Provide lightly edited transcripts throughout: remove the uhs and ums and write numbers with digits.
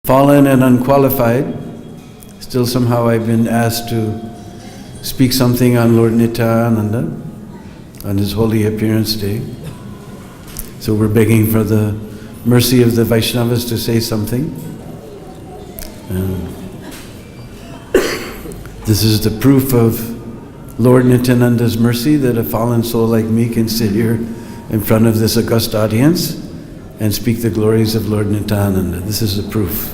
Fallen and unqualified, still somehow I've been asked to speak something on Lord Nityananda on his holy appearance day. So we're begging for the mercy of the Vaishnavas to say something. And this is the proof of Lord Nityananda's mercy that a fallen soul like me can sit here in front of this august audience and speak the glories of Lord Nityananda. This is the proof.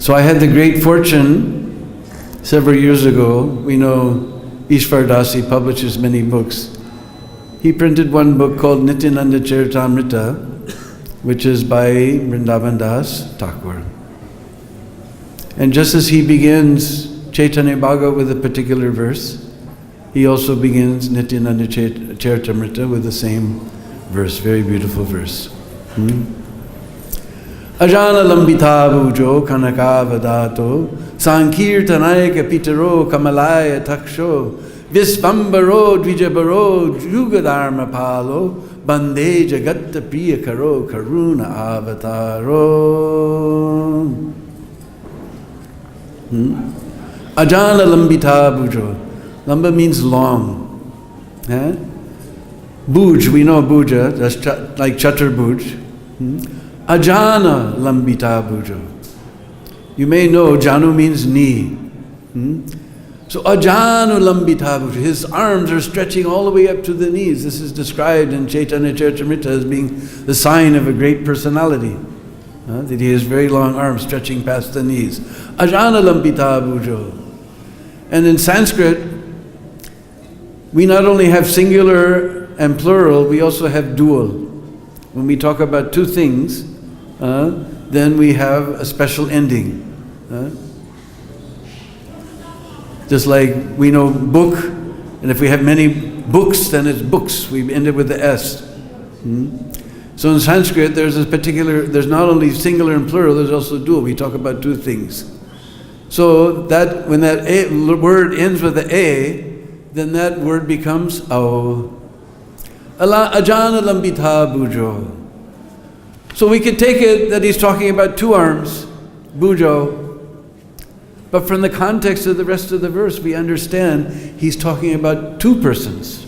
So I had the great fortune several years ago. We know Ishvardasi publishes many books. He printed one book called Nityananda Charitamrita, which is by Vrindavan Das Thakur. And just as he begins Chaitanya Bhagavat with a particular verse, he also begins Nityananda Charitamrita with the same verse, very beautiful verse. Ajana lambita bhujo kanakavadato sankirtanayaka pitaro kamalaya taksho visvambaro dvijabaro jugadharma palo bande jagatta priya karo karuna avataro. Ajana lambita bhujo. Lamba means long. Bhuj, we know bhuja, that's like chatur bhuj. Ajana lambita bhujo. You may know janu means knee. So ajanu lambita bhujo. His arms are stretching all the way up to the knees. This is described in Chaitanya Charitamrita as being the sign of a great personality. That he has very long arms stretching past the knees. Ajana lambita bhujo. And in Sanskrit, we not only have singular and plural, we also have dual. When we talk about two things, then we have a special ending. Just like we know book, and if we have many books, then it's books. We end it with the S. So in Sanskrit, there's not only singular and plural, there's also dual. We talk about two things. So that when that word ends with the A, then that word becomes O. Ajana lambita bhujo. So we could take it that he's talking about two arms, bhujo, but from the context of the rest of the verse, we understand he's talking about two persons.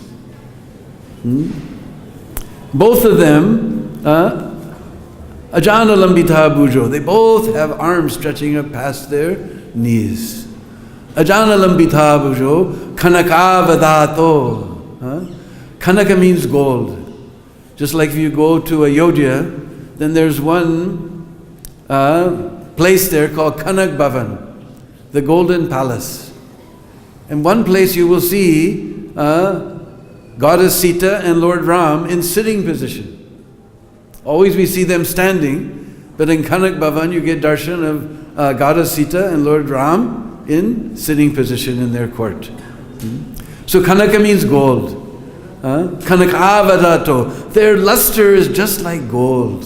Both of them, ajana lambita bhujo, they both have arms stretching up past their knees. Ajana lambita bhujo, kanakavadato. Kanaka means gold. Just like if you go to Ayodhya, then there's one place there called Kanak Bhavan, the Golden Palace. And one place you will see Goddess Sita and Lord Ram in sitting position. Always we see them standing, but in Kanak Bhavan you get darshan of Goddess Sita and Lord Ram in sitting position in their court. So Kanaka means gold. Kanakavadato. Their luster is just like gold.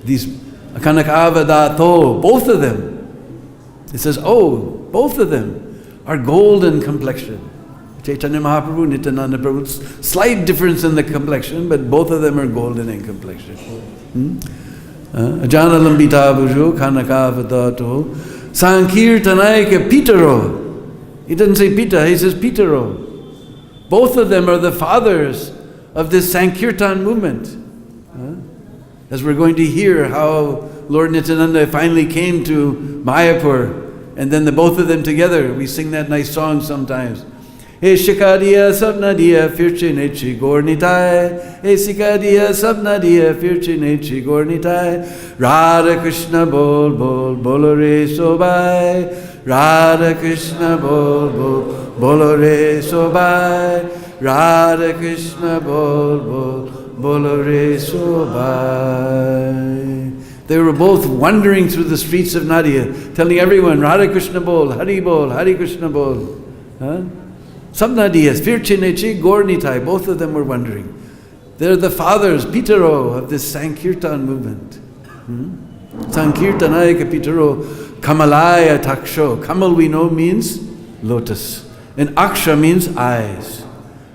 These Kanakavadato, both of them. It says, oh, both of them are golden complexion. Chaitanya Mahaprabhu, Nityananda Prabhu, slight difference in the complexion, but both of them are golden in complexion. Ajana lambita bhujo kanakavadato sankirtanayaka pitaro. He doesn't say pita, he says pitaro. Both of them are the fathers of this Sankirtan movement. As we're going to hear how Lord Nityananda finally came to Mayapur, and then the both of them together, we sing that nice song sometimes. Hey shikadiya sabnadiya firche nechi gornitai. Hey shikadiya sabnadiya firche nechi gornitai. Radha Krishna bol bol bolore sobai. Radha Krishna bol bol bolore sobai. Radha Krishna bol bol bolore sobai. They were both wandering through the streets of Nadia, telling everyone, Radha Krishna bol, Hari Krishna bol. Sabnadiyas, Virchinechi, Gornitai, both of them were wandering. They're the fathers, Pitaro, of this Sankirtan movement. Sankirtanayaka Pitaro, Kamalaya Taksho. Kamal we know means lotus. And Aksha means eyes.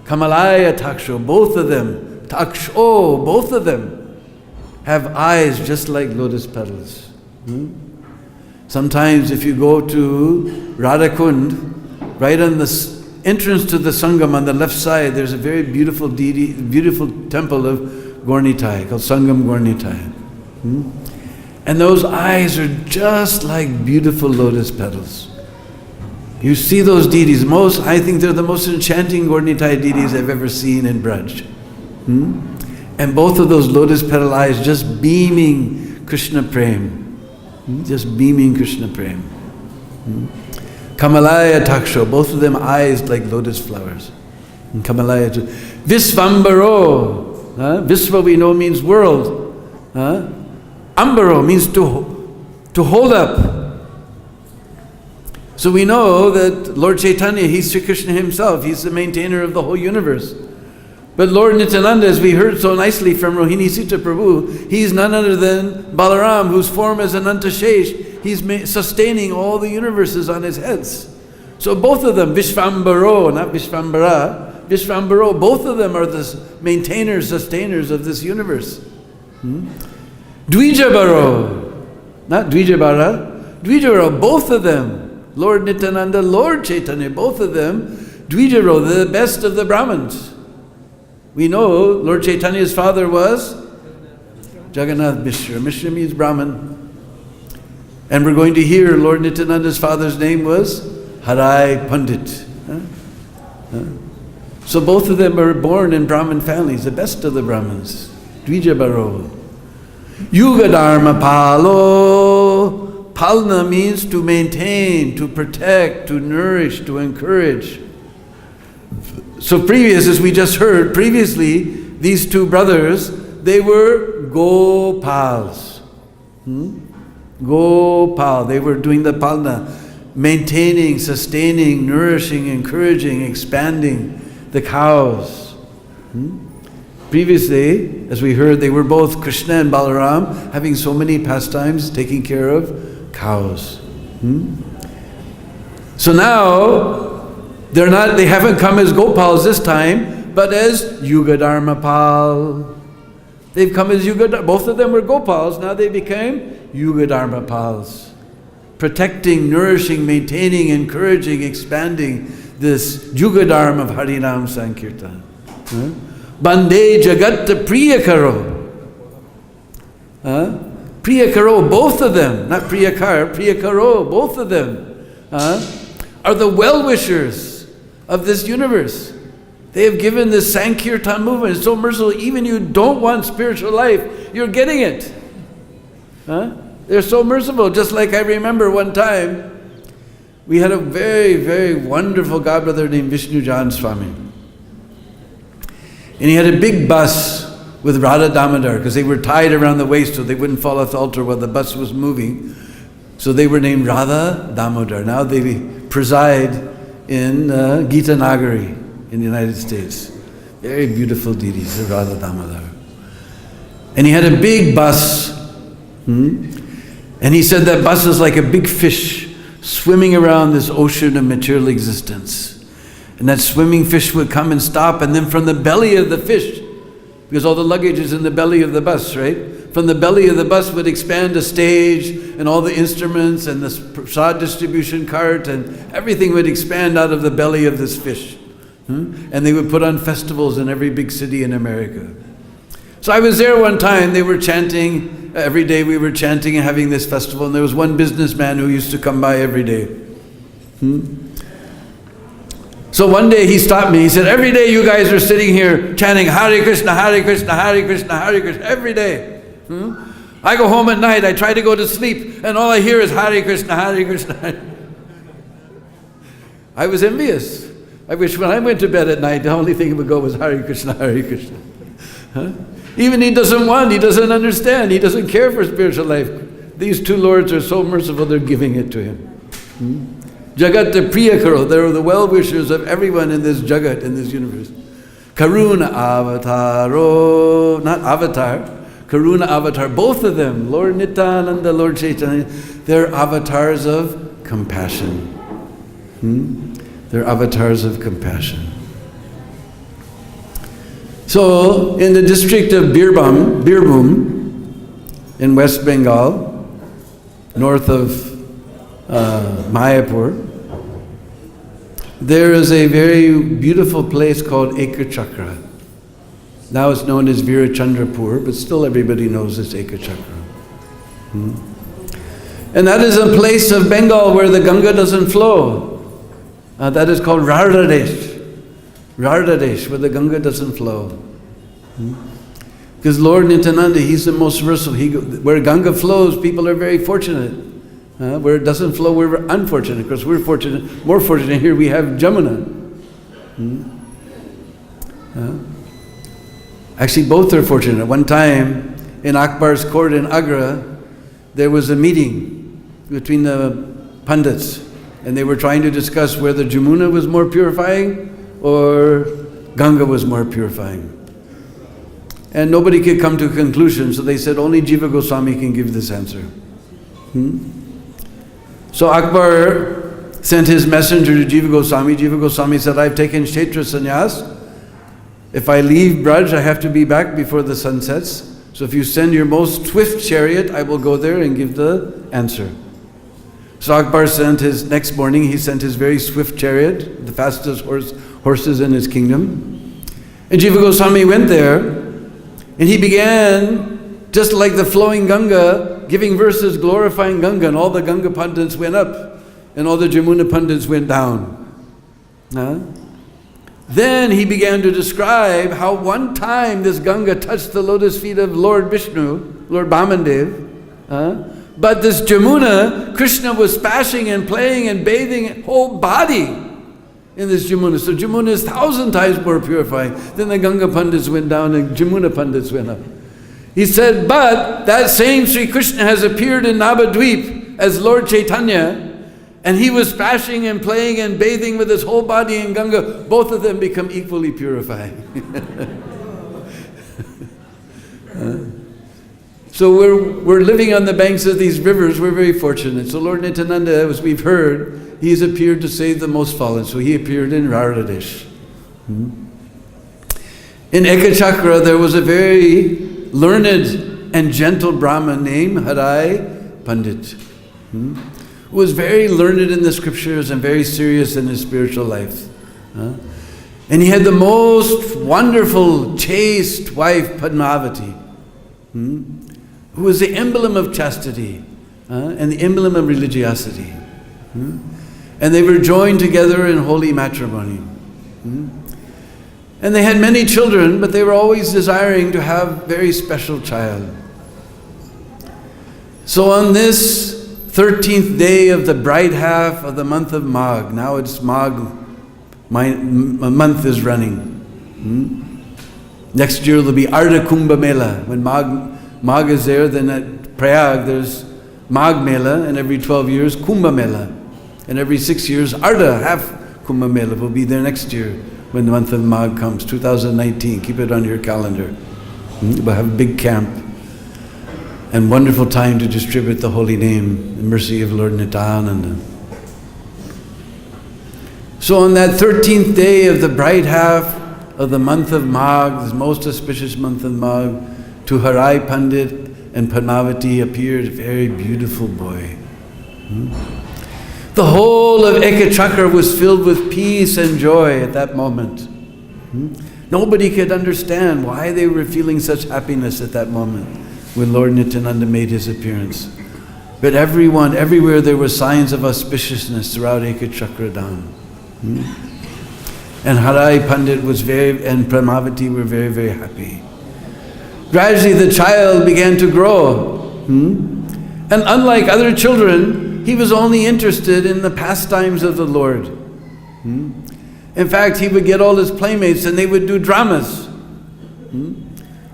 Kamalaya taksho, both of them, taksho, both of them have eyes just like lotus petals. Sometimes if you go to Radhakund, right on the entrance to the Sangam on the left side, there's a very beautiful deity, beautiful temple of Gaurnitai called Sangam Gaurnitai. And those eyes are just like beautiful lotus petals. You see those deities, I think they're the most enchanting Gaurnitai deities I've ever seen in Braj. And both of those lotus petal eyes just beaming Krishna Prem. Just beaming Krishna Prem. Kamalaya taksho, both of them eyes like lotus flowers. And Kamalaya Visvambaro, Visva we know means world. Ambaro means to hold up. So we know that Lord Chaitanya, he's Sri Krishna himself, he's the maintainer of the whole universe. But Lord Nityananda, as we heard so nicely from Rohini Sita Prabhu, he's none other than Balaram, whose form is Ananta Shesh. He's sustaining all the universes on his heads. So both of them, Vishvambaro, not Vishvambara, Vishvambaro, both of them are the maintainers, sustainers of this universe. Dvijabaro, not Dvijabara, Dvijabaro, both of them, Lord Nityananda, Lord Chaitanya, both of them, Dvijabaro, the best of the Brahmins. We know Lord Chaitanya's father was Jagannath Mishra. Mishra means Brahman. And we're going to hear Lord Nityananda's father's name was Harai Pandit. So both of them are born in Brahmin families, the best of the Brahmins. Dvijabaro. Yuga Dharma Palo. Palna means to maintain, to protect, to nourish, to encourage. So as we just heard, previously, these two brothers, they were Gopals. Gopal, they were doing the palna, maintaining, sustaining, nourishing, encouraging, expanding the cows. Previously, as we heard, they were both Krishna and Balaram, having so many pastimes, taking care of cows. So now, they haven't come as Gopals this time, but as Yuga Dharma Pal. They've come as Yuga, both of them were Gopals, now they became Yuga Dharma Pals. Protecting, nourishing, maintaining, encouraging, expanding this Yuga Dharma of Harinam Sankirtan. Bande Jagatta Priyakaro. Priyakaro, both of them, not Priyakar, Priyakaro, both of them are the well-wishers of this universe. They have given this Sankirtan movement. It's so merciful, even you don't want spiritual life, you're getting it. They're so merciful. Just like I remember one time, we had a very, very wonderful godbrother named Vishnu Jan Swami. And he had a big bus with Radha Damodar, because they were tied around the waist so they wouldn't fall off the altar while the bus was moving. So they were named Radha Damodar. Now they preside in Gita Nagari in the United States. Very beautiful deities, the Radha Damodar. And he had a big bus. And he said that bus is like a big fish swimming around this ocean of material existence. And that swimming fish would come and stop, and then from the belly of the fish, because all the luggage is in the belly of the bus, right? From the belly of the bus would expand a stage, and all the instruments and the prasad distribution cart and everything would expand out of the belly of this fish. And they would put on festivals in every big city in America. So I was there one time, they were chanting, every day we were chanting and having this festival, and there was one businessman who used to come by every day. So one day he stopped me, he said, every day you guys are sitting here chanting Hare Krishna, Hare Krishna, Hare Krishna, Hare Krishna, every day. I go home at night, I try to go to sleep, and all I hear is Hare Krishna, Hare Krishna. I was envious. I wish when I went to bed at night, the only thing he would go was Hare Krishna, Hare Krishna. Even he doesn't want, he doesn't understand, he doesn't care for spiritual life. These two lords are so merciful, they're giving it to him. Jagatta Priyakaro, they're the well-wishers of everyone in this Jagat, in this universe. Karuna Avataro, not Avatar, Karuna Avatar, both of them, Lord Nityananda, Lord Chaitanya, they're avatars of compassion. They're avatars of compassion. So, in the district of Birbhum, in West Bengal, north of Mayapur, there is a very beautiful place called Ekachakra. Now it's known as Virachandrapur, but still everybody knows it's Ekachakra. And that is a place of Bengal where the Ganga doesn't flow. That is called Rardadesh. Rardadesh, where the Ganga doesn't flow. Because Lord Nityananda, He's the most versatile. Where Ganga flows, people are very fortunate. Where it doesn't flow, we're unfortunate. Because we're fortunate, more fortunate here, we have Jamuna. Actually, both are fortunate. One time, in Akbar's court in Agra, there was a meeting between the Pandits, and they were trying to discuss whether Jamuna was more purifying or Ganga was more purifying. And nobody could come to a conclusion, so they said only Jiva Goswami can give this answer. So Akbar sent his messenger to Jiva Goswami. Jiva Goswami said, I've taken Kshetra Sannyas. If I leave Braj, I have to be back before the sun sets. So if you send your most swift chariot, I will go there and give the answer. So Akbar sent next morning, he sent his very swift chariot, the fastest horses in his kingdom. And Jiva Goswami went there, and he began, just like the flowing Ganga, giving verses glorifying Ganga, and all the Ganga Pandits went up, and all the Jamuna Pandits went down. Then he began to describe how one time this Ganga touched the lotus feet of Lord Vishnu, Lord Vamandev, but this Jamuna, Krishna was splashing and playing and bathing whole body in this Jamuna. So Jamuna is 1,000 times more purifying. Then the Ganga Pandits went down and Jamuna Pandits went up. He said, but that same Sri Krishna has appeared in Navadvip as Lord Chaitanya, and he was splashing and playing and bathing with his whole body in Ganga. Both of them become equally purifying. So we're living on the banks of these rivers. We're very fortunate. So Lord Nityananda, as we've heard, He's appeared to save the most fallen. So He appeared in Rardadesh. In Ekachakra, there was a very learned and gentle Brahmin named Harai Pandit, who was very learned in the scriptures and very serious in his spiritual life. And he had the most wonderful, chaste wife, Padmavati, who was the emblem of chastity and the emblem of religiosity. And they were joined together in holy matrimony. And they had many children, but they were always desiring to have a very special child. So on this 13th day of the bright half of the month of Magh, now it's Magh, a month is running. Next year there'll be Ardha Kumbha Mela. When Magh is there, then at Prayag there's Magh Mela, and every 12 years Kumbha Mela. And every 6 years Ardha, half Kumbha Mela, will be there next year when the month of Magh comes, 2019. Keep it on your calendar. We'll have a big camp and wonderful time to distribute the holy name, the mercy of Lord Nityananda. So on that 13th day of the bright half of the month of Magh, the most auspicious month of Magh, to Harai Pandit and Padmavati appeared a very beautiful boy. The whole of Ekachakra was filled with peace and joy at that moment. Nobody could understand why they were feeling such happiness at that moment when Lord Nityananda made his appearance. But everywhere there were signs of auspiciousness throughout Ekachakra Dham. And Harai Pandit and Padmavati were very, very happy. Gradually the child began to grow. And unlike other children, he was only interested in the pastimes of the Lord. In fact, he would get all his playmates and they would do dramas.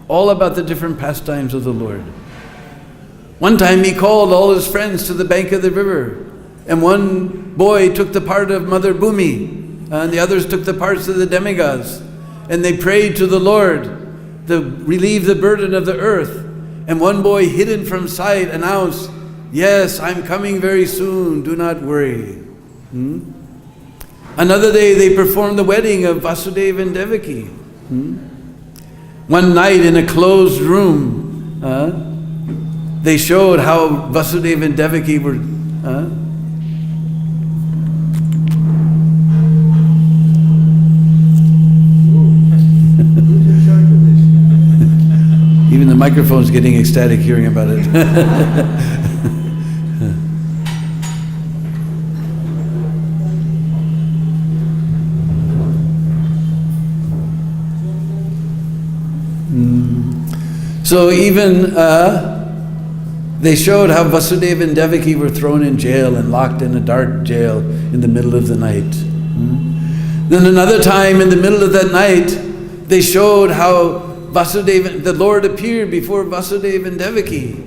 All about the different pastimes of the Lord. One time he called all his friends to the bank of the river. And one boy took the part of Mother Bhumi, and the others took the parts of the demigods. And they prayed to the Lord to relieve the burden of the earth. And one boy, hidden from sight, announced, "Yes, I'm coming very soon, do not worry." Another day they performed the wedding of Vasudeva and Devaki. One night in a closed room, they showed how Vasudeva and Devaki were. Even the microphone's getting ecstatic hearing about it. So even they showed how Vasudeva and Devaki were thrown in jail and locked in a dark jail in the middle of the night. Then another time in the middle of that night, they showed how the Lord appeared before Vasudeva and Devaki.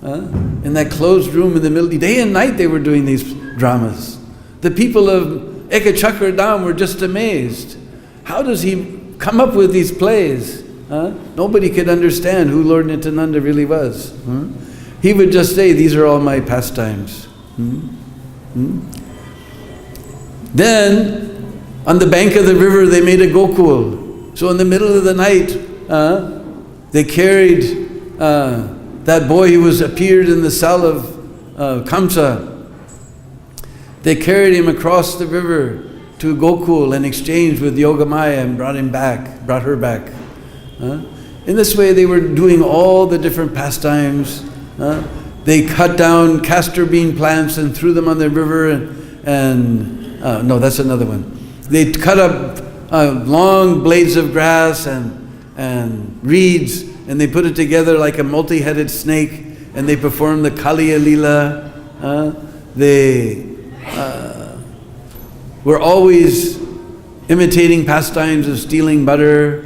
In that closed room in the middle, day and night they were doing these dramas. The people of Ekachakra Dham were just amazed. How does he come up with these plays? Nobody could understand who Lord Nityananda really was. He would just say, these are all my pastimes. Then, on the bank of the river, they made a Gokul. So in the middle of the night, they carried that boy who appeared in the cell of Kamsa. They carried him across the river to Gokul and exchanged with Yogamaya and brought her back. In this way they were doing all the different pastimes. They cut down castor bean plants and threw them on the river no, that's another one. They cut up long blades of grass and reeds, and they put it together like a multi-headed snake, and they performed the Kaliya Lila. They were always imitating pastimes of stealing butter.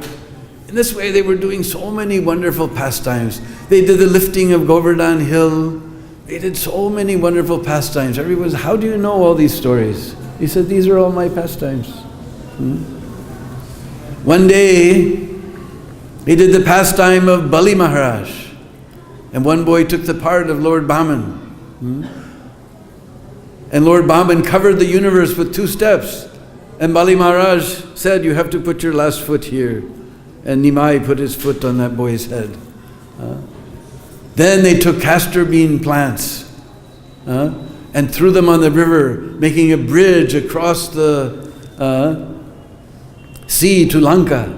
In this way they were doing so many wonderful pastimes. They did the lifting of Govardhan Hill. They did so many wonderful pastimes. Everyone said, how do you know all these stories? He said, these are all my pastimes. One day, he did the pastime of Bali Maharaj. And one boy took the part of Lord Baman. And Lord Baman covered the universe with 2 steps. And Bali Maharaj said, you have to put your last foot here. And Nimai put his foot on that boy's head. Then they took castor bean plants and threw them on the river, making a bridge across the sea to Lanka.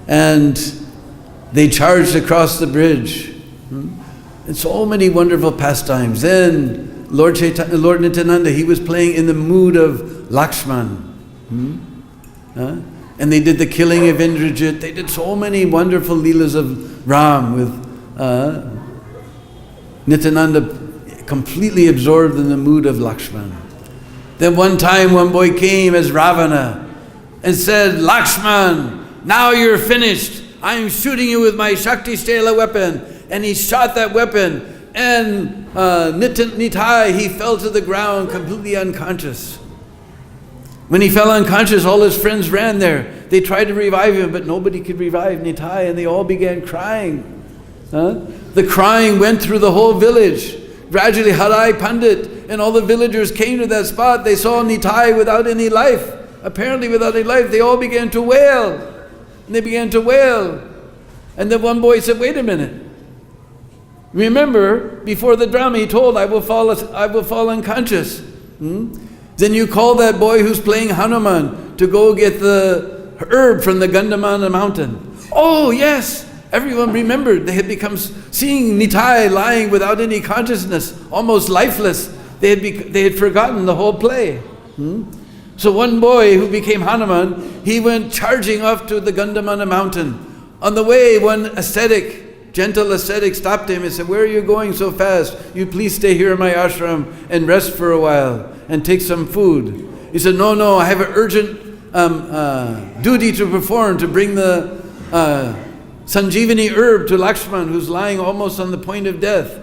And they charged across the bridge. And so many wonderful pastimes. Then Lord Nityananda, he was playing in the mood of Lakshman. And they did the killing of Indrajit. They did so many wonderful leelas of Ram with Nityananda completely absorbed in the mood of Lakshman. Then one time one boy came as Ravana and said, Lakshman, now you're finished. I'm shooting you with my Shakti Stela weapon. And he shot that weapon, and Nitai, he fell to the ground completely unconscious. When he fell unconscious, all his friends ran there. They tried to revive him, but nobody could revive Nitai, and they all began crying. The crying went through the whole village. Gradually, Harai Pandit and all the villagers came to that spot. They saw Nitai without any life. Apparently without any life, they all began to wail. And they began to wail. And then one boy said, wait a minute. Remember, before the drama, he told, I will fall unconscious. Then you call that boy who's playing Hanuman to go get the herb from the Gandhamana mountain. Oh, yes. Everyone remembered. They had become, seeing Nitai lying without any consciousness, almost lifeless. They had forgotten the whole play. So one boy who became Hanuman, he went charging off to the Gandhamana mountain. On the way, one ascetic, gentle ascetic, stopped him and said, where are you going so fast? You please stay here in my ashram and rest for a while and take some food. He said, no, I have an urgent duty to perform, to bring the Sanjeevani herb to Lakshman, who's lying almost on the point of death.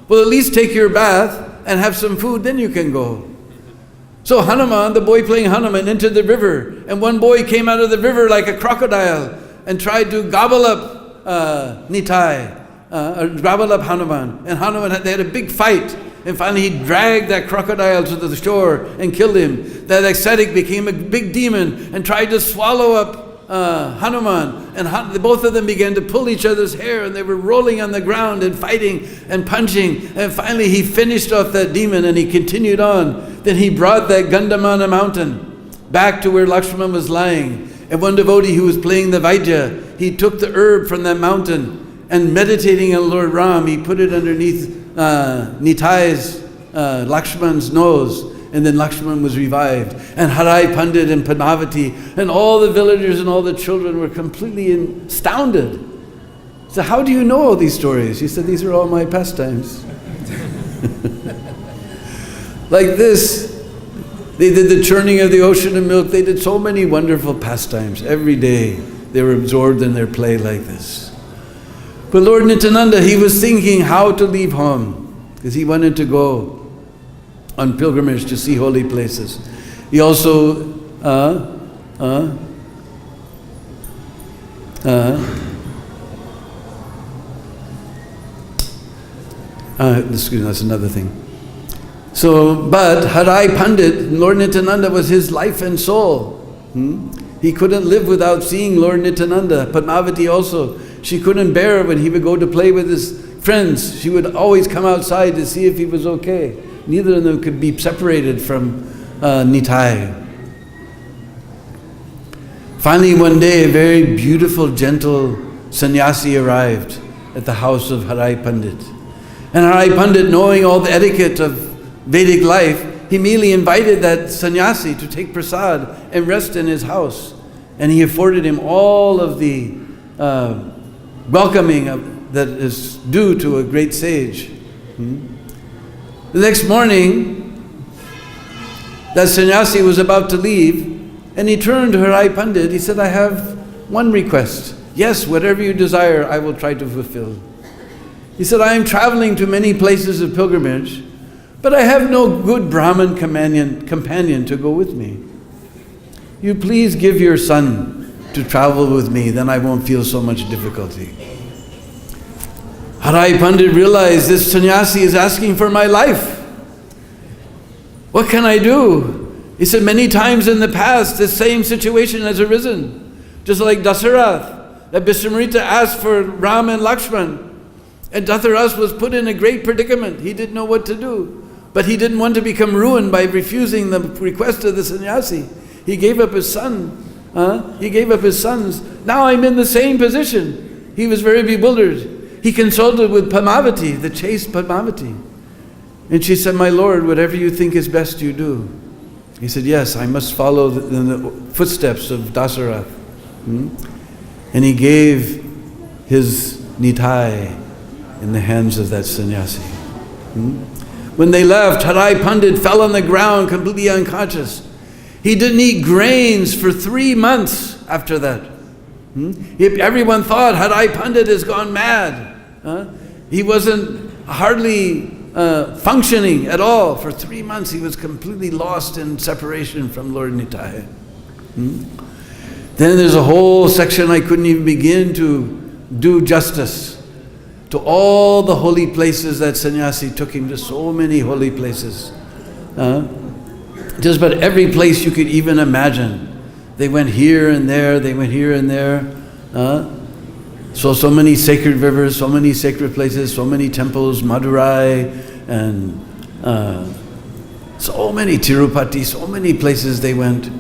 Well, at least take your bath and have some food, then you can go. So Hanuman, the boy playing Hanuman, entered the river, and one boy came out of the river like a crocodile and tried to gobble up Nitai, or gobble up Hanuman. And Hanuman, they had a big fight, And finally he dragged that crocodile to the shore and killed him. That ascetic became a big demon and tried to swallow up Hanuman, and both of them began to pull each other's hair, and they were rolling on the ground and fighting and punching, and finally he finished off that demon and he continued on. Then he brought that Gandhamana mountain back to where Lakshman was lying, and one devotee who was playing the Vaidya, he took the herb from that mountain and meditating on Lord Ram, he put it underneath Nitai's, Lakshman's nose. And then Lakshman was revived. And Harai Pandit and Padmavati and all the villagers and all the children were completely astounded. So how do you know all these stories? He said, these are all my pastimes. Like this, they did the churning of the ocean and milk. They did so many wonderful pastimes. Every day they were absorbed in their play like this. But Lord Nityananda, he was thinking how to leave home because he wanted to go on pilgrimage to see holy places. He also excuse me, that's another thing. So, but Harai Pandit, Lord Nityananda was his life and soul. He couldn't live without seeing Lord Nityananda. Padmavati also, she couldn't bear when he would go to play with his friends. She would always come outside to see if he was okay. Neither of them could be separated from Nitai. Finally, one day, a very beautiful, gentle sannyasi arrived at the house of Harai Pandit. And Harai Pandit, knowing all the etiquette of Vedic life, he immediately invited that sannyasi to take prasad and rest in his house. And he afforded him all of the welcoming that is due to a great sage. The next morning, that sannyasi was about to leave, and he turned to Harai Pandit. He said, I have one request. Yes, whatever you desire, I will try to fulfill. He said, I am traveling to many places of pilgrimage, but I have no good Brahmin companion to go with me. You please give your son to travel with me, then I won't feel so much difficulty. Harai Pandit realized this sannyasi is asking for my life. What can I do? He said, many times in the past, this same situation has arisen. Just like Dasarath, that Bishamrita asked for Ram and Lakshman. And Dasarath was put in a great predicament. He didn't know what to do. But he didn't want to become ruined by refusing the request of the sannyasi. He gave up his son. He gave up his sons. Now I'm in the same position. He was very bewildered. He consulted with Padmavati, the chaste Padmavati. And she said, my Lord, whatever you think is best, you do. He said, yes, I must follow the footsteps of Dasarath. And he gave his Nitai in the hands of that sannyasi. When they left, Harai Pandit fell on the ground completely unconscious. He didn't eat grains for 3 months after that. Everyone thought Harai Pandit has gone mad. He wasn't hardly functioning at all. For 3 months he was completely lost in separation from Lord Nitai. Then there's a whole section I couldn't even begin to do justice to all the holy places that sannyasi took him to. So many holy places. Just about every place you could even imagine. They went here and there, they went here and there. So many sacred rivers, so many sacred places, so many temples, Madurai, and so many Tirupati, so many places they went.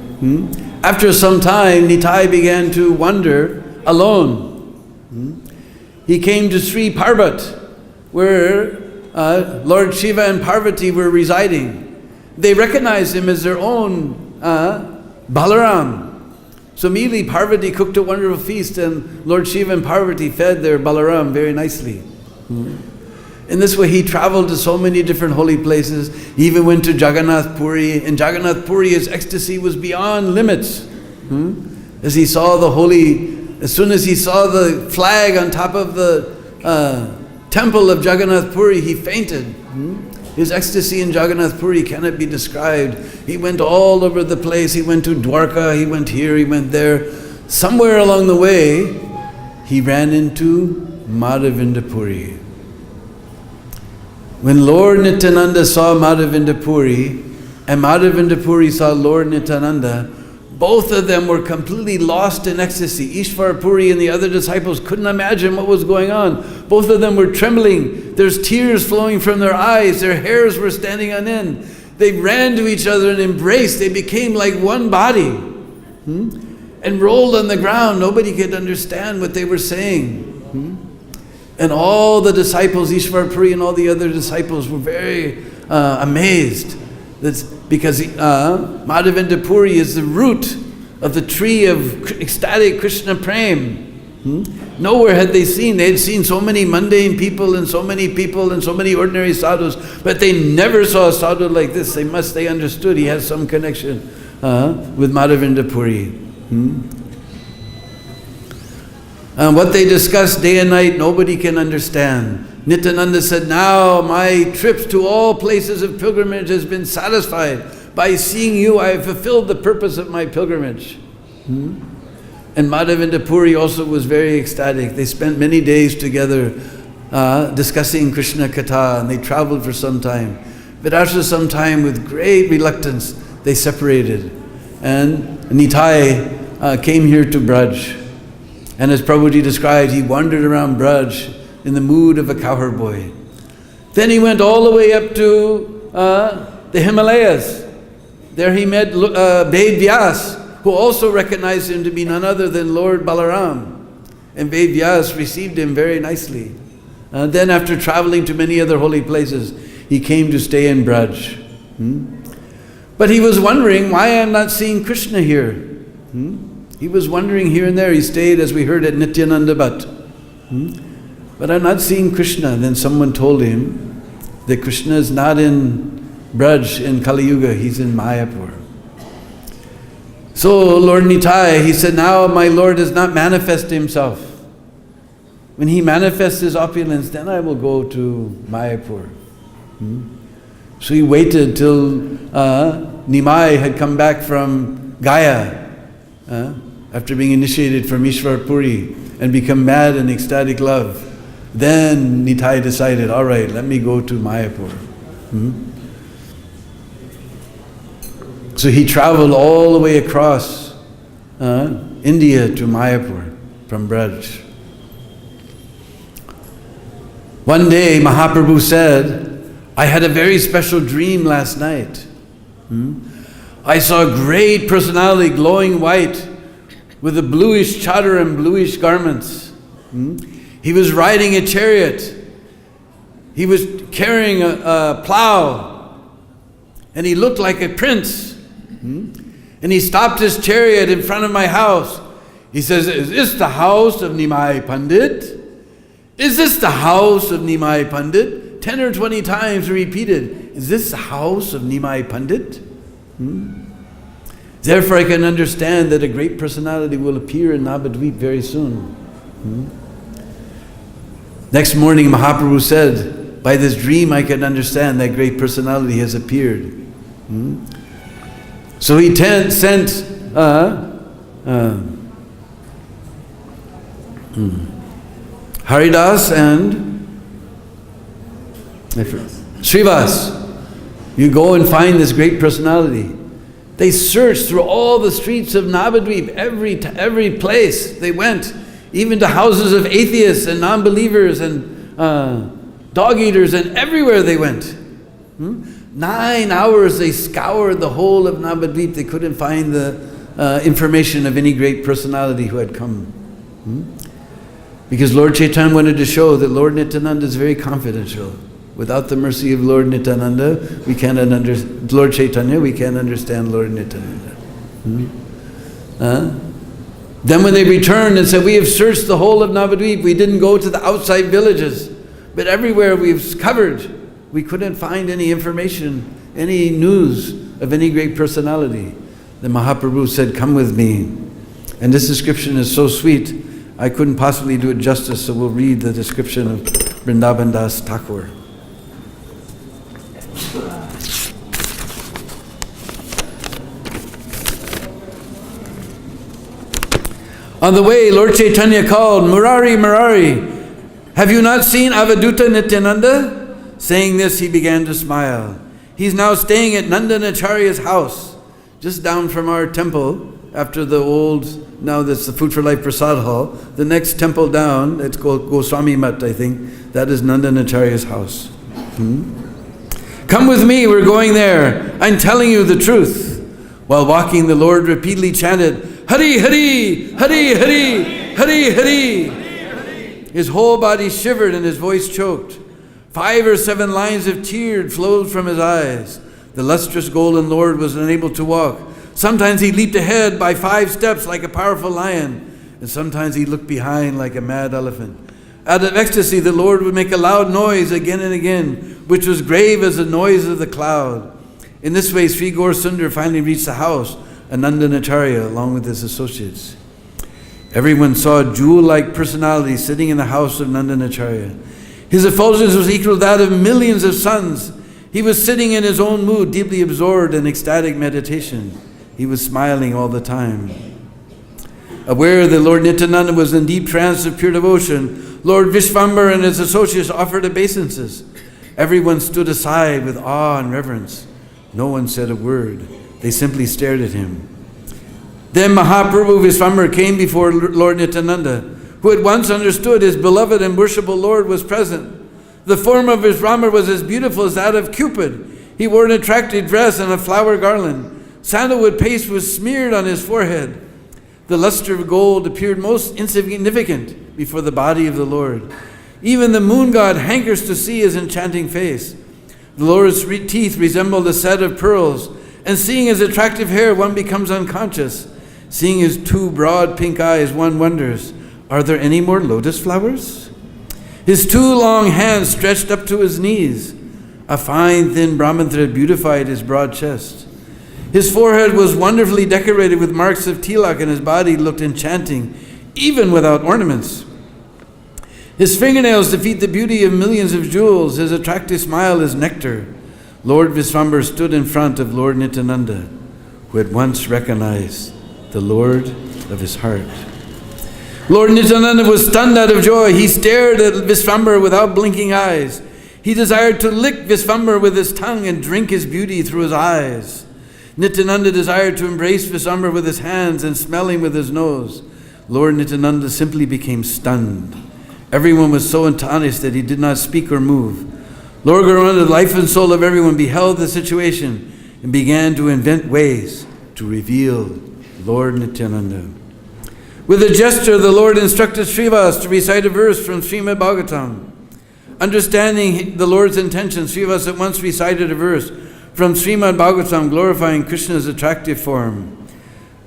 After some time, Nitai began to wander alone. He came to Sri Parvat, where Lord Shiva and Parvati were residing. They recognized him as their own Balaram. So immediately Parvati cooked a wonderful feast, and Lord Shiva and Parvati fed their Balaram very nicely. In this way he traveled to so many different holy places. He even went to Jagannath Puri. In Jagannath Puri his ecstasy was beyond limits. As he saw the holy, as soon as he saw the flag on top of the temple of Jagannath Puri, he fainted. His ecstasy in Jagannath Puri cannot be described. He went all over the place. He went to Dwarka, he went here, he went there. Somewhere along the way, he ran into Madhavinda Puri. When Lord Nityananda saw Madhavinda Puri, and Madhavinda Puri saw Lord Nityananda, both of them were completely lost in ecstasy. Ishvara Puri and the other disciples couldn't imagine what was going on. Both of them were trembling. There's tears flowing from their eyes. Their hairs were standing on end. They ran to each other and embraced. They became like one body. And rolled on the ground. Nobody could understand what they were saying. And all the disciples, Ishvara Puri and all the other disciples, were very amazed. That's because Madhavinda Puri is the root of the tree of ecstatic Krishna Prem. Nowhere had they had seen so many mundane people and so many ordinary sadhus, but they never saw a sadhu like this. They understood he has some connection with Madhavinda Puri. And what they discussed day and night, nobody can understand. Nityananda said, now my trips to all places of pilgrimage has been satisfied. By seeing you, I have fulfilled the purpose of my pilgrimage. And Madhavinda Puri also was very ecstatic. They spent many days together discussing Krishna Katha, and they traveled for some time. But after some time, with great reluctance, they separated. And Nitai came here to Braj. And as Prabhuji described, he wandered around Braj in the mood of a cowherd boy. Then he went all the way up to the Himalayas. There he met Ved Vyas, who also recognized him to be none other than Lord Balaram. And Ved Vyas received him very nicely. Then after traveling to many other holy places, he came to stay in Braj. But he was wondering, why I'm not seeing Krishna here? He was wondering here and there. He stayed, as we heard, at Nityananda Bhatt. But I'm not seeing Krishna. Then someone told him that Krishna is not in Braj, in Kali Yuga. He's in Mayapur. So Lord Nitai, he said, now my Lord does not manifest himself. When he manifests his opulence, then I will go to Mayapur. So he waited till Nimai had come back from Gaya, after being initiated from Ishvara Puri and become mad in ecstatic love. Then Nitai decided, all right, let me go to Mayapur. So he traveled all the way across India to Mayapur from Braj. One day Mahaprabhu said, I had a very special dream last night. I saw a great personality, glowing white, with a bluish chadar and bluish garments. He was riding a chariot. He was carrying a plow. And he looked like a prince. And he stopped his chariot in front of my house. He says, is this the house of Nimai Pandit? Is this the house of Nimai Pandit? 10 or 20 times he repeated, is this the house of Nimai Pandit? Therefore I can understand that a great personality will appear in Navadvip very soon. Next morning Mahaprabhu said, by this dream I can understand that great personality has appeared. So he sent Haridas and Srivas. You go and find this great personality. They searched through all the streets of Navadvip, every place they went, even to houses of atheists and non-believers and dog-eaters, and everywhere they went. 9 hours they scoured the whole of Navadvip. They couldn't find the information of any great personality who had come. Because Lord Chaitanya wanted to show that Lord Nityananda is very confidential. Without the mercy of Lord Nityananda, we cannot understand Lord Chaitanya. We can't understand Lord Nityananda. Then when they returned and said, we have searched the whole of Navadvip, we didn't go to the outside villages, but everywhere we've covered, we couldn't find any information, any news of any great personality. Then Mahaprabhu said, come with me. And this description is so sweet, I couldn't possibly do it justice, so we'll read the description of Vrindavan Das Thakur. On the way, Lord Chaitanya called, Murari, Murari, have you not seen Avaduta Nityananda? Saying this, he began to smile. He's now staying at Nandanacharya's house, just down from our temple, after the old, now that's the Food for Life Prasad Hall. The next temple down, it's called Goswami Mat, I think. That is Nandanacharya's house. Come with me, we're going there. I'm telling you the truth. While walking, the Lord repeatedly chanted, Hari Hari, Hari Hari, Hari Hari. His whole body shivered and his voice choked. 5 or 7 lines of tears flowed from his eyes. The lustrous golden Lord was unable to walk. Sometimes he leaped ahead by 5 steps like a powerful lion, and sometimes he looked behind like a mad elephant. Out of ecstasy, the Lord would make a loud noise again and again, which was grave as the noise of the cloud. In this way, Sri Gaur Sundar finally reached the house of Nandanacharya along with his associates. Everyone saw a jewel-like personality sitting in the house of Nandanacharya. His effulgence was equal to that of millions of suns. He was sitting in his own mood, deeply absorbed in ecstatic meditation. He was smiling all the time. Aware that Lord Nityananda was in deep trance of pure devotion, Lord Vishvambar and his associates offered obeisances. Everyone stood aside with awe and reverence. No one said a word. They simply stared at him. Then Mahaprabhu Vishvambar came before Lord Nityananda, who at once understood his beloved and worshipful Lord was present. The form of Vishvambar was as beautiful as that of Cupid. He wore an attractive dress and a flower garland. Sandalwood paste was smeared on his forehead. The luster of gold appeared most insignificant before the body of the Lord. Even the moon god hankers to see his enchanting face. The Lord's teeth resembled a set of pearls, and seeing his attractive hair, one becomes unconscious. Seeing his 2 broad pink eyes, one wonders, are there any more lotus flowers? His 2 long hands stretched up to his knees. A fine thin Brahman thread beautified his broad chest. His forehead was wonderfully decorated with marks of tilak, and his body looked enchanting, even without ornaments. His fingernails defeat the beauty of millions of jewels. His attractive smile is nectar. Lord Vishvambar stood in front of Lord Nityananda, who had once recognized the Lord of his heart. Lord Nityananda was stunned out of joy. He stared at Vishvambar without blinking eyes. He desired to lick Vishvambar with his tongue and drink his beauty through his eyes. Nityananda desired to embrace Vishvambar with his hands and smell him with his nose. Lord Nityananda simply became stunned. Everyone was so astonished that he did not speak or move. Lord Gauranga, the life and soul of everyone, beheld the situation and began to invent ways to reveal Lord Nityananda. With a gesture, the Lord instructed Srivas to recite a verse from Srimad Bhagavatam. Understanding the Lord's intention, Srivas at once recited a verse from Srimad Bhagavatam glorifying Krishna's attractive form.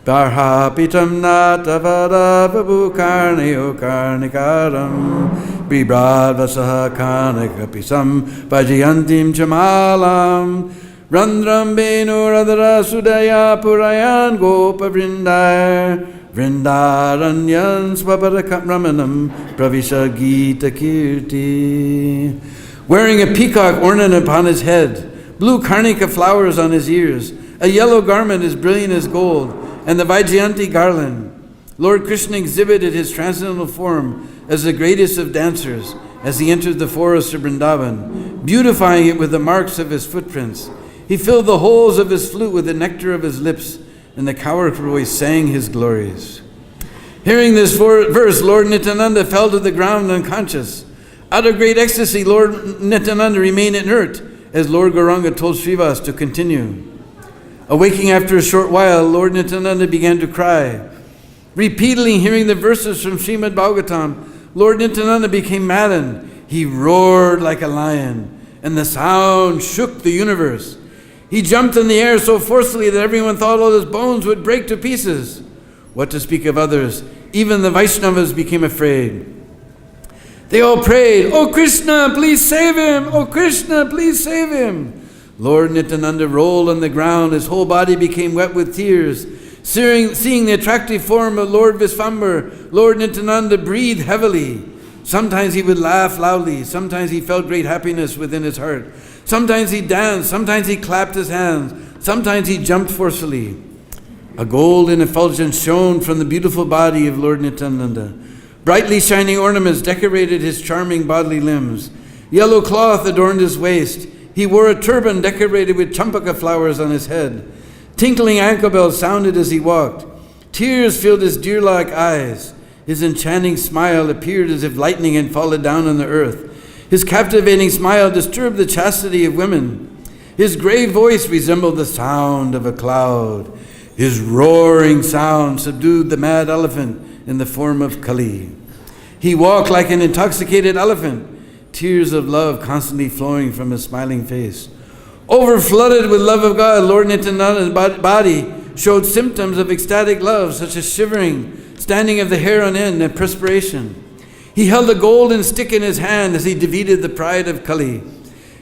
Barhapitam natavada vabu karnayo karnikaram bibradvasaha karnikapisam vajayantim chamalam randram benu radara sudaya purayan gopa vrindar vrindaranyan svaparakam ramanam pravisha gita kirti. Wearing a peacock ornament upon his head, blue karnika flowers on his ears, a yellow garment as brilliant as gold, and the Vaijayanti garland, Lord Krishna exhibited his transcendental form as the greatest of dancers as he entered the forest of Vrindavan, beautifying it with the marks of his footprints. He filled the holes of his flute with the nectar of his lips, and the cowherd voice sang his glories. Hearing this verse, Lord Nityananda fell to the ground unconscious. Out of great ecstasy, Lord Nityananda remained inert, as Lord Gauranga told Srivas to continue. Awaking after a short while, Lord Nityananda began to cry. Repeatedly hearing the verses from Srimad Bhagavatam, Lord Nityananda became maddened. He roared like a lion, and the sound shook the universe. He jumped in the air so forcefully that everyone thought all his bones would break to pieces. What to speak of others? Even the Vaishnavas became afraid. They all prayed, "Oh Krishna, please save him! Oh Krishna, please save him!" Lord Nityananda rolled on the ground. His whole body became wet with tears. Seeing the attractive form of Lord Vishvambar, Lord Nityananda breathed heavily. Sometimes he would laugh loudly. Sometimes he felt great happiness within his heart. Sometimes he danced. Sometimes he clapped his hands. Sometimes he jumped forcefully. A golden effulgence shone from the beautiful body of Lord Nityananda. Brightly shining ornaments decorated his charming bodily limbs. Yellow cloth adorned his waist. He wore a turban decorated with champaka flowers on his head. Tinkling ankle bells sounded as he walked. Tears filled his deer-like eyes. His enchanting smile appeared as if lightning had fallen down on the earth. His captivating smile disturbed the chastity of women. His grave voice resembled the sound of a cloud. His roaring sound subdued the mad elephant in the form of Kali. He walked like an intoxicated elephant, tears of love constantly flowing from his smiling face. Overflooded with love of God, Lord Nityananda's body showed symptoms of ecstatic love, such as shivering, standing of the hair on end, and perspiration. He held a golden stick in his hand as he defeated the pride of Kali.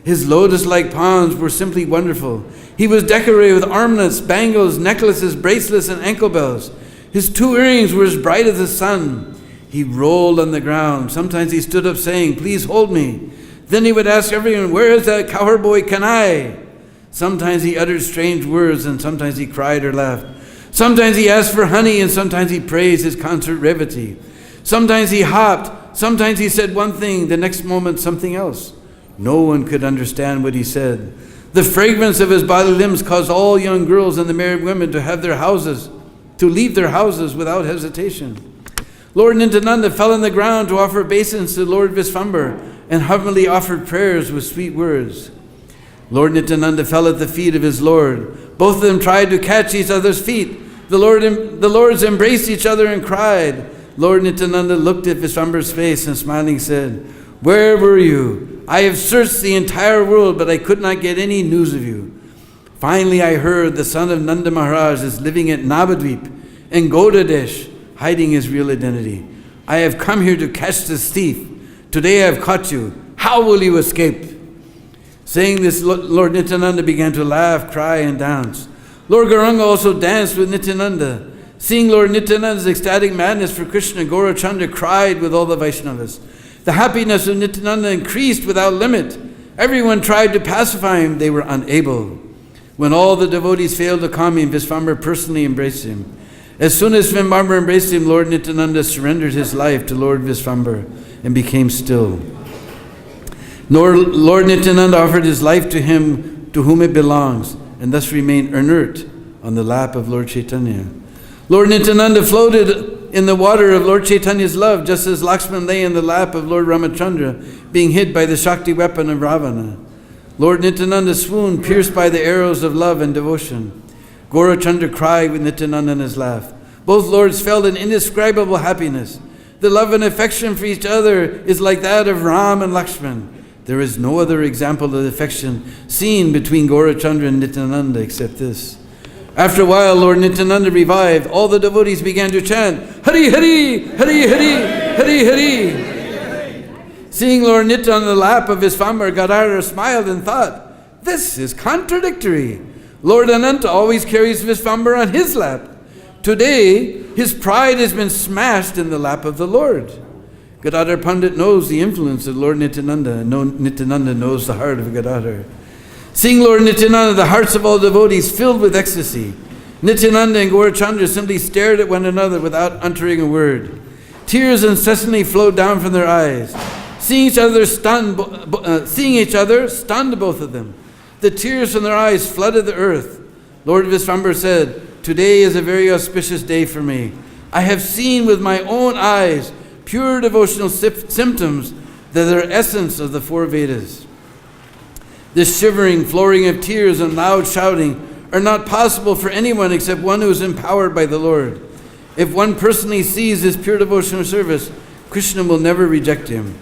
His lotus-like palms were simply wonderful. He was decorated with armlets, bangles, necklaces, bracelets, and ankle bells. His 2 earrings were as bright as the sun. He rolled on the ground. Sometimes he stood up saying, "Please hold me." Then he would ask everyone, "Where is that cowherd boy Kanai?" Sometimes he uttered strange words, and sometimes he cried or laughed. Sometimes he asked for honey, and sometimes he praised his concert brevity. Sometimes he hopped. Sometimes he said one thing, the next moment something else. No one could understand what he said. The fragrance of his body limbs caused all young girls and the married women to leave their houses without hesitation. Lord Nityananda fell on the ground to offer obeisance to Lord Visvambara and humbly offered prayers with sweet words. Lord Nityananda fell at the feet of his Lord. Both of them tried to catch each other's feet. The Lords embraced each other and cried. Lord Nityananda looked at Visvambara's face and smiling said, "Where were you? I have searched the entire world, but I could not get any news of you. Finally I heard the son of Nanda Maharaj is living at Navadvip in Godadesh, hiding his real identity. I have come here to catch this thief. Today I have caught you. How will you escape?" Saying this, Lord Nityananda began to laugh, cry, and dance. Lord Gauranga also danced with Nityananda. Seeing Lord Nityananda's ecstatic madness for Krishna, Gaurachandra cried with all the Vaishnavas. The happiness of Nityananda increased without limit. Everyone tried to pacify him. They were unable. When all the devotees failed to calm him, Visvambara personally embraced him. As soon as Visvambara embraced him, Lord Nityananda surrendered his life to Lord Visvambara and became still. Lord Nityananda offered his life to him to whom it belongs, and thus remained inert on the lap of Lord Chaitanya. Lord Nityananda floated in the water of Lord Chaitanya's love, just as Lakshman lay in the lap of Lord Ramachandra, being hit by the Shakti weapon of Ravana. Lord Nityananda swooned, pierced by the arrows of love and devotion. Gaurachandra cried with Nityananda in his lap. Both lords felt an indescribable happiness. The love and affection for each other is like that of Ram and Lakshman. There is no other example of affection seen between Gaurachandra and Nityananda except this. After a while, Lord Nityananda revived. All the devotees began to chant, Hari Hari, Hari Hari, Hari Hari. Seeing Lord Nityananda on the lap of Visvambara, Gadadhara smiled and thought, this is contradictory. Lord Ananta always carries Visvambara on his lap. Today, his pride has been smashed in the lap of the Lord. Gadadhar Pandit knows the influence of Lord Nityananda, and Nityananda knows the heart of Gadadhar. Seeing Lord Nityananda, the hearts of all devotees filled with ecstasy. Nityananda and Gaurachandra simply stared at one another without uttering a word. Tears incessantly flowed down from their eyes. Seeing each other stunned both of them. The tears from their eyes flooded the earth. Lord Visvambara said, "Today is a very auspicious day for me. I have seen with my own eyes pure devotional symptoms that are essence of the 4 Vedas. This shivering, flowing of tears and loud shouting are not possible for anyone except one who is empowered by the Lord. If one personally sees this pure devotional service, Krishna will never reject him.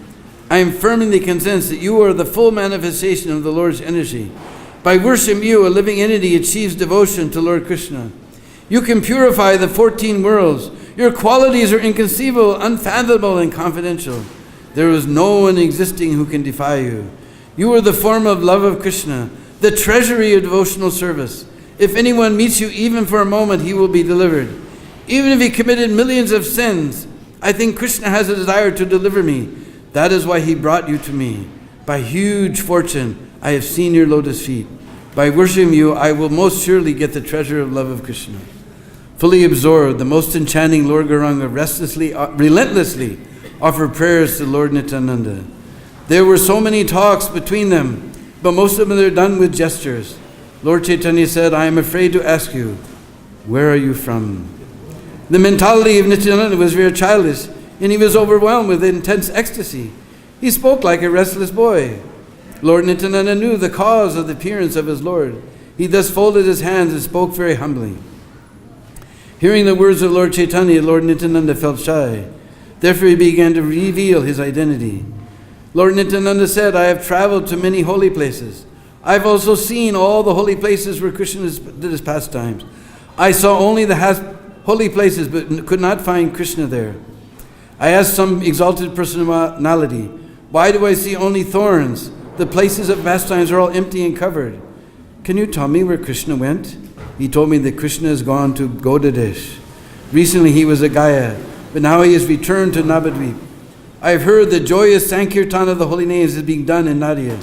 I am firmly convinced that you are the full manifestation of the Lord's energy. By worshiping you, a living entity achieves devotion to Lord Krishna. You can purify the 14 worlds. Your qualities are inconceivable, unfathomable, and confidential. There is no one existing who can defy you. You are the form of love of Krishna, the treasury of devotional service. If anyone meets you even for a moment, he will be delivered. Even if he committed millions of sins, I think Krishna has a desire to deliver me. That is why he brought you to me. By huge fortune, I have seen your lotus feet. By worshiping you, I will most surely get the treasure of love of Krishna." Fully absorbed, the most enchanting Lord Gauranga relentlessly offered prayers to Lord Nityananda. There were so many talks between them, but most of them are done with gestures. Lord Chaitanya said, I am afraid to ask you, where are you from? The mentality of Nityananda was very childish, and he was overwhelmed with intense ecstasy. He spoke like a restless boy. Lord Nityananda knew the cause of the appearance of his Lord. He thus folded his hands and spoke very humbly. Hearing the words of Lord Chaitanya, Lord Nityananda felt shy. Therefore he began to reveal his identity. Lord Nityananda said, I have traveled to many holy places. I've also seen all the holy places where Krishna did his pastimes. I saw only the holy places, but could not find Krishna there. I asked some exalted personality, why do I see only thorns? The places of pastimes are all empty and covered. Can you tell me where Krishna went? He told me that Krishna has gone to Godadesh. Recently he was at Gaya, but now he has returned to Navadvip. I have heard the joyous Sankirtan of the holy names is being done in Nadia.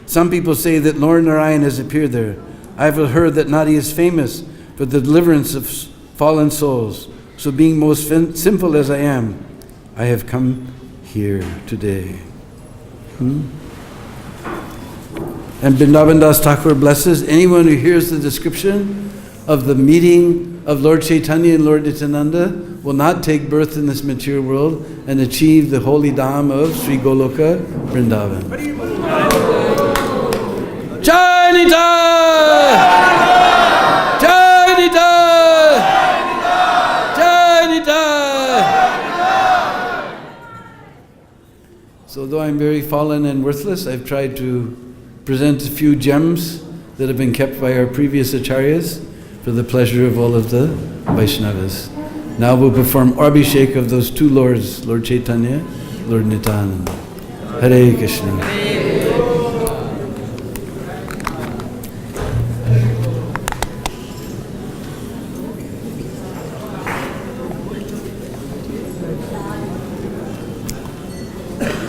Some people say that Lord Narayan has appeared there. I have heard that Nadia is famous for the deliverance of fallen souls. So being most simple as I am, I have come here today. And Vrindavan Das Thakur blesses anyone who hears the description of the meeting of Lord Chaitanya and Lord Nityananda will not take birth in this material world and achieve the holy dham of Sri Goloka Vrindavan. Jai Nitya! Jai Nitya! So though I'm very fallen and worthless, I've tried to present a few gems that have been kept by our previous acharyas for the pleasure of all of the Vaishnavas. Now we'll perform Abhishek of those two lords, Lord Chaitanya, Lord Nityananda. Hare Krishna.